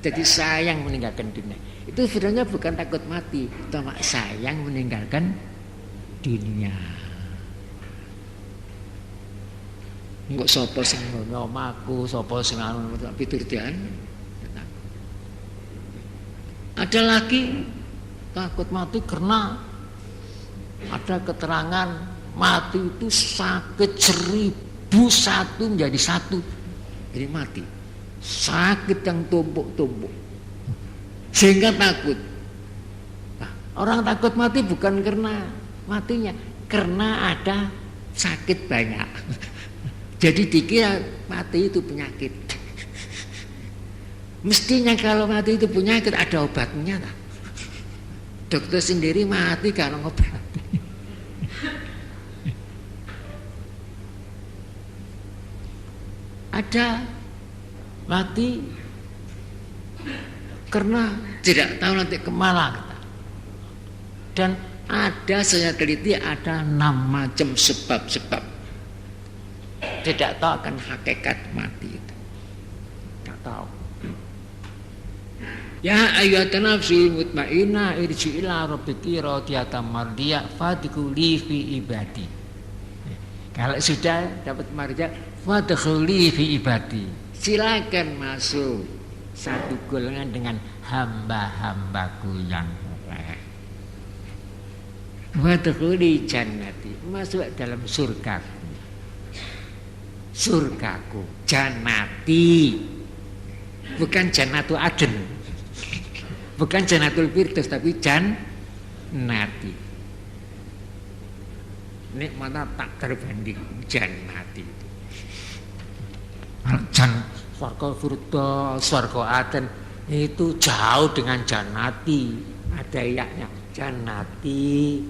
Jadi sayang meninggalkan dunia. Itu sebenarnya bukan takut mati, cuma sayang meninggalkan dunia. Kok sapa sing ngono omahku, sapa sing anu piturdian. Ada lagi takut mati karena ada keterangan mati itu sakit 1001 menjadi 1. Jadi mati. sakit yang tumpuk-tumpuk sehingga takut. Nah, orang takut mati bukan karena matinya, karena ada sakit banyak. Jadi dikira mati itu penyakit. Mestinya kalau mati itu penyakit ada obatnya tak? Dokter sendiri mati kalau ngobati. Ada mati karena tidak tahu nanti kemana kita. Dan ada, saya teliti, ada 6 macam sebab-sebab. Tidak tahu akan hakikat mati itu. Tidak tahu. Ya ayyuhan nafsul mutmainnah irji ila rabbiki radiyatan mardiyah fadkhuli fi ibadi. Kalau sudah dapat mardiyah, fadkhuli fi ibadi. Silakan masuk satu golongan dengan hamba-hambaku yang soleh. Wadkhuli jannati, masuk dalam surgaku. Surgaku, jannati. Bukan jannatu aden. Bukan jannatul firdaus tapi jannati. Nikmatnya tak terbanding jannati. Swarga firdaus, swarga aden itu jauh dengan jannati. Ada yaknya jannati.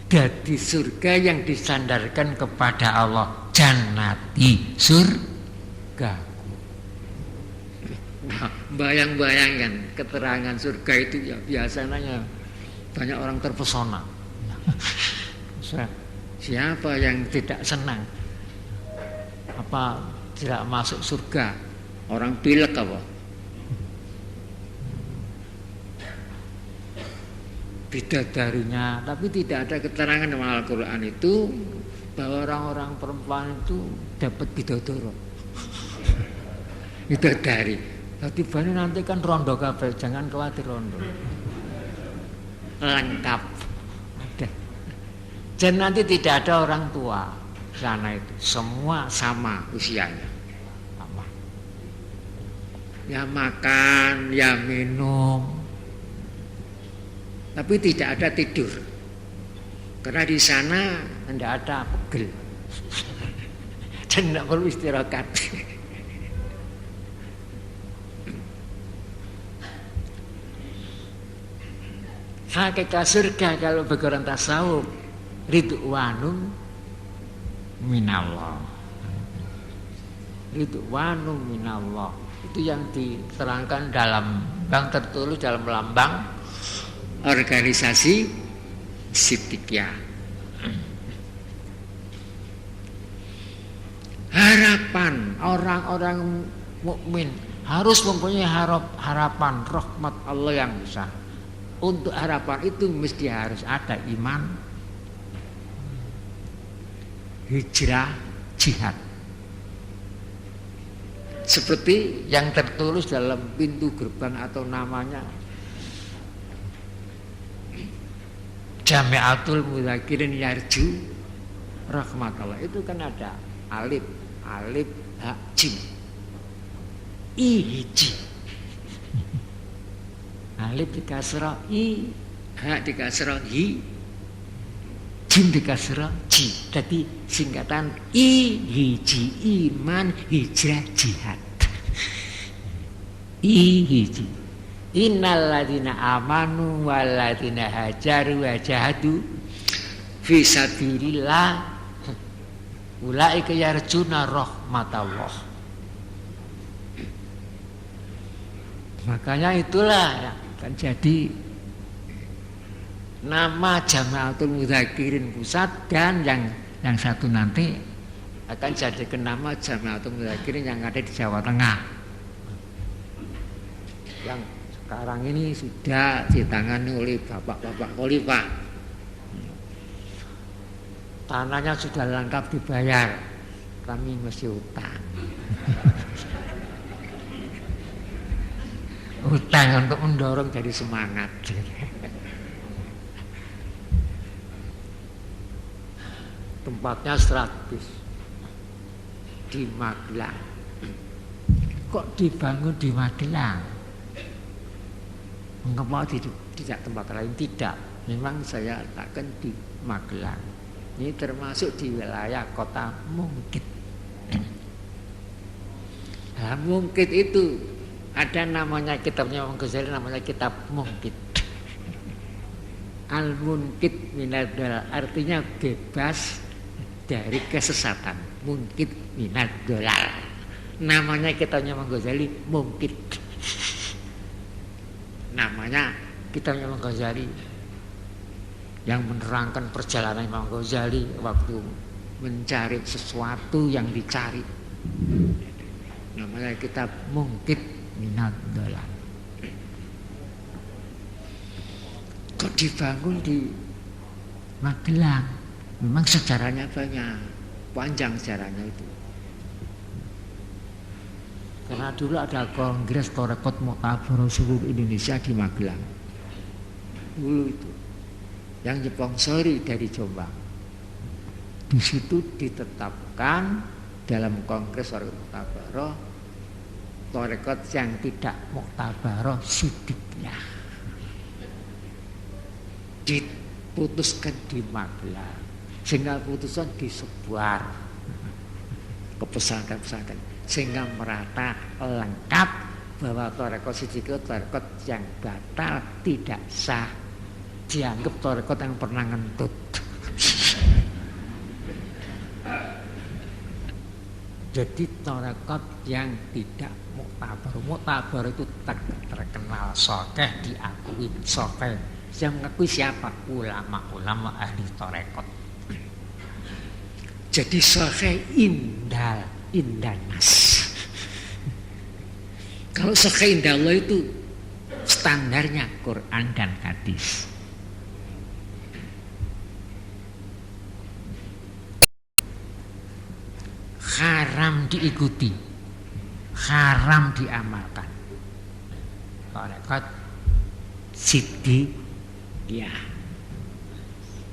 Jadi surga yang disandarkan kepada Allah, jannati, surgaku. Nah, bayang-bayangkan keterangan surga itu ya biasanya banyak orang terpesona. Siapa yang tidak senang apa tidak masuk surga? Orang pilek apa? Bidadarinya, tapi tidak ada keterangan dalam Al-Quran itu bahwa orang-orang perempuan itu dapat bidadara. Bidadari. Tiba-tiba nanti kan rondo kabeh, jangan khawatir rondo. Lengkap. Ada. Dan nanti tidak ada orang tua sana itu, semua sama usianya. Sama. Ya makan, ya minum. Tapi tidak ada tidur. Karena di sana tidak ada pegel. Dan tidak perlu istirahat. Hakikat surga kalau bagi orang tasawuf, ridwanun minallah. Ridwanun minallah. Itu yang diterangkan yang tertulis dalam lambang organisasi Siddiqiyah. Harapan orang-orang mukmin harus mempunyai harapan rahmat Allah yang besar. Untuk harapan itu mesti harus ada iman, hijrah, jihad. Seperti yang tertulis dalam pintu gerbang atau namanya Jami'atul Mudzakirin Yarju Rahmatullah. Itu kan ada alif, ha, jim, i, hiji. Alif dikasrah i, ha dikasrah hi, jim dikasrah ji. Jadi singkatan i, hiji, iman, hijrah, jihad. I, hiji. Innal ladzina amanu wal ladzina hajaru wa jahadu fi sabilillah ulaika yarjuna rahmatallah. Makanya itulah ya, kan jadi nama Jami'atul Mudzakirin pusat, dan yang satu nanti akan jadi nama Jami'atul Mudzakirin yang ada di Jawa Tengah. Yang sekarang ini sudah ditangani oleh bapak-bapak khalifah. Tanahnya sudah lengkap dibayar, kami masih utang. Utang untuk mendorong jadi semangat. Tempatnya strategis di Magelang. kok dibangun di Magelang? Mengapa tidak tempat lain? Tidak, memang saya letakkan di Magelang. Ini termasuk di wilayah kota Mungkit. Nah, Mungkit itu ada namanya, kitabnya Imam Ghazali namanya kitab Mungkit. Al-Munkit minad dolal, artinya bebas dari kesesatan. Munkit minad dolal, namanya kitabnya Imam Ghazali Mungkit. Namanya kitabnya Imam Ghazali yang menerangkan perjalanan Imam Ghazali waktu mencari sesuatu yang dicari. Namanya kitab Mungkit minad dolal. Kok dibangun di Magelang? Memang sejarahnya banyak, panjang sejarahnya itu. Karena dulu ada Kongres Torekot Muktabar seluruh Indonesia di Magelang. Dulu itu, yang nyponsori dari Jombang. Di situ ditetapkan dalam Kongres Torekot Muktabar, Torekot yang tidak Muktabar Siddiqiyah diputuskan di Magelang, sehingga putusan disebar ke pesantren-pesantren sehingga merata lengkap bahwa Torekot Siddiqiyah Torekot yang batal, tidak sah, dianggap Torekot yang pernah ngentut. Jadi Torekot yang tidak Muktabar. Muktabar itu terkenal sokeh, diakui sokeh. Yang mengakui siapa? Ulama-ulama ahli Torekot. Jadi sokeh indanas. Kalau sokeh indah Allah itu standarnya Quran dan hadis. Haram diikuti, haram diamalkan. Torekot Siddiqiyah.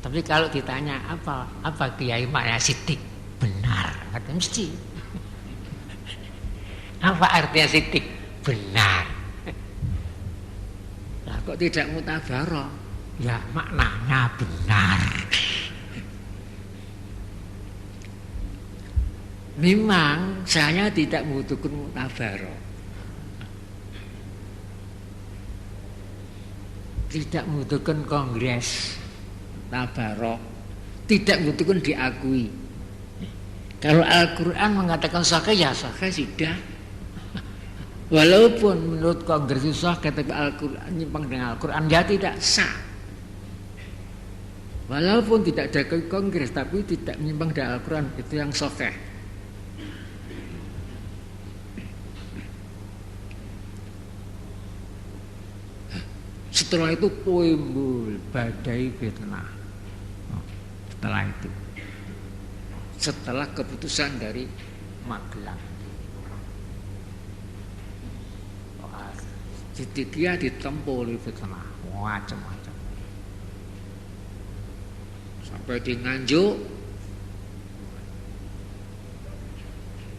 Tapi kalau ditanya apa Kiai makna Siddiq, benar, kata mesti. Apa artinya Siddiq? Benar. Lah kok tidak mutabaroh? Ya maknanya benar. Memang saya tidak membutuhkan mutabaroh, tidak membutuhkan kongres tabaroh, tidak membutuhkan diakui. Kalau Al-Quran mengatakan sahih, ya sahih sudah. Walaupun menurut kongres itu sahih, tapi Al-Quran nyimpang dengan Al-Quran, ya tidak sah. Walaupun tidak ada kongres, tapi tidak menyimpang dengan Al-Quran, itu yang sahih. Setelah itu timbul badai fitnah. Setelah itu, setelah keputusan dari Magelang, Siddiqiyah ditempuh oleh fitnah macam-macam. Sampai di Nganjuk,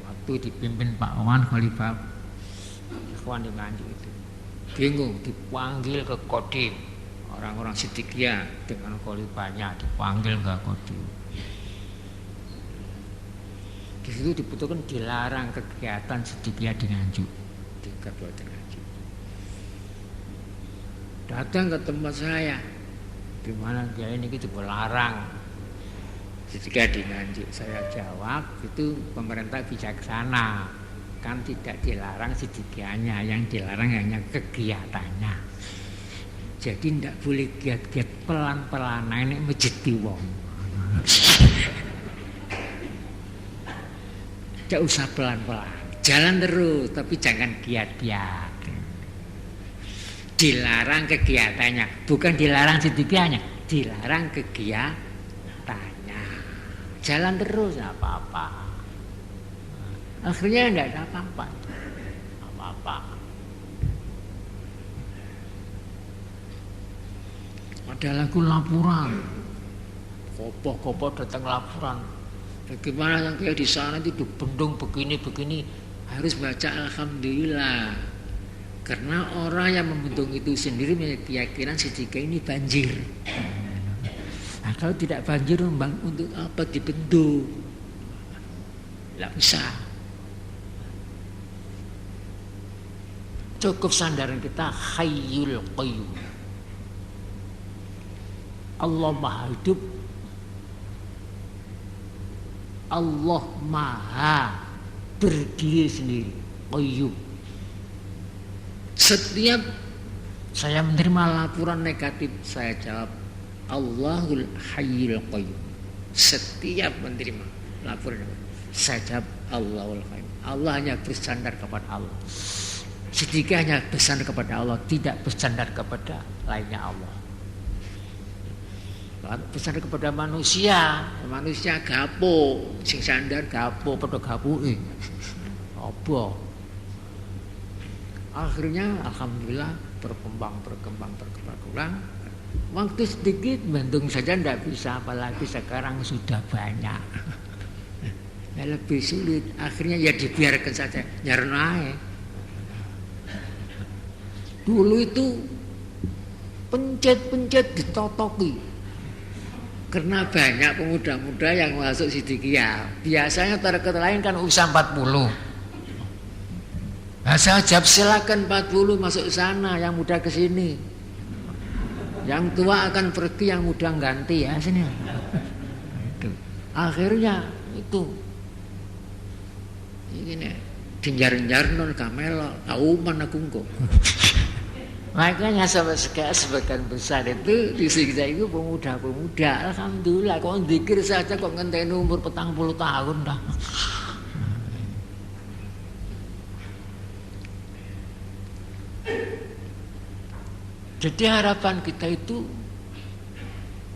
waktu dipimpin Pak Wan Khalifah Ikhwan di Nganjuk itu, bingung, dipanggil ke Kodim, orang-orang Siddiqiyah dengan khalifahnya dipanggil ke Kodim. Di situ dibutuhkan dilarang kegiatan Siddiqiyah di Nganjuk, di Kabupaten Nganjuk. Datang ke tempat saya, di mana dia ini gitu melarang Siddiqiyah di Nganjuk. Saya jawab, itu pemerintah bijaksana. Kan tidak dilarang Siddiqiyahnya, yang dilarang hanya kegiatannya. Jadi tidak boleh giat-giat pelan-pelan, nah ini mejeti wong. Tidak usah pelan-pelan, jalan terus, tapi jangan giat-giat. Dilarang kegiatannya, bukan dilarang Siddiqiyahnya, dilarang kegiatannya. Jalan terus, tidak apa-apa. Akhirnya tidak ada apa-apa. Ada lagu laporan, kopoh-kopoh datang laporan. Bagaimana yang kayak di sana itu dibendung begini-begini, harus baca alhamdulillah. Karena orang yang membentuk itu sendiri punya keyakinan sedikit ini banjir. Nah, kalau tidak banjir untuk apa dibentuk? Tidak bisa. Cukup sandaran kita Hayyul Qayyum. Allah Maha Hidup. Allah Maha berdiri sendiri. Qayyum. Setiap saya menerima laporan negatif, saya jawab Allahul Hayyul Qayyum. Setiap menerima laporan, saya jawab Allahul Qayyum. Allah hanya bersandar kepada Allah. Sedikit hanya bersandar kepada Allah, tidak bersandar kepada lainnya Allah. Bersandar kepada manusia, manusia gapo, sing sandar gapo, padha gapuke. Apa? Akhirnya alhamdulillah berkembang. Waktu sedikit bentuk saja tidak bisa, apalagi sekarang sudah banyak. Ya lebih sulit. Akhirnya ya dibiarkan saja, nyarnae. Dulu itu pencet ditotoki. Karena banyak pemuda-muda yang masuk Siddiqiyah. Biasanya target lain kan usia 40. Nah, saya jawab silakan 40 masuk sana, yang muda ke sini. Yang tua akan pergi, yang muda ganti ya sini. Akhirnya itu ini jenjar-jenjar non kamelo, auman aku kok. Makanya sampai sebagian besar itu disiksa itu pemuda-pemuda. Alhamdulillah, kok zikir saja kok ngenteni umur 40 tahun dah. Jadi harapan kita itu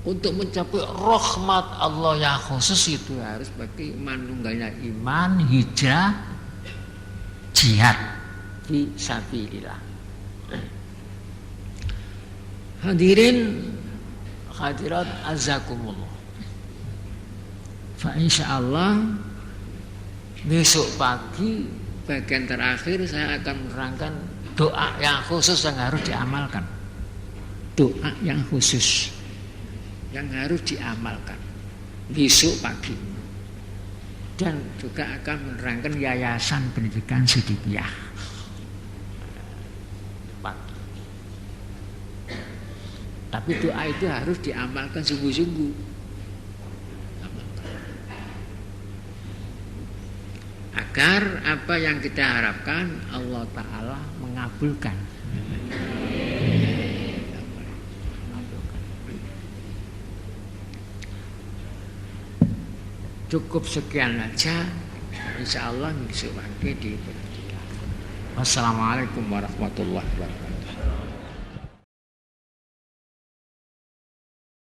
untuk mencapai rahmat Allah yang khusus itu harus pakai manunggalnya iman, hijrah, jihad fi sabilillah. Hadirin hadirat azakumullah. Fa insyaallah besok pagi bagian terakhir saya akan menerangkan doa yang khusus yang harus diamalkan. Doa yang khusus yang harus diamalkan besok pagi. Dan juga akan menerangkan yayasan pendidikan Siddiqiyah. Tapi doa itu harus diamalkan sungguh-sungguh. Agar apa yang kita harapkan Allah Ta'ala mengabulkan. Cukup sekian aja. Insya Allah besok pagi di. Wassalamualaikum warahmatullahi wabarakatuh.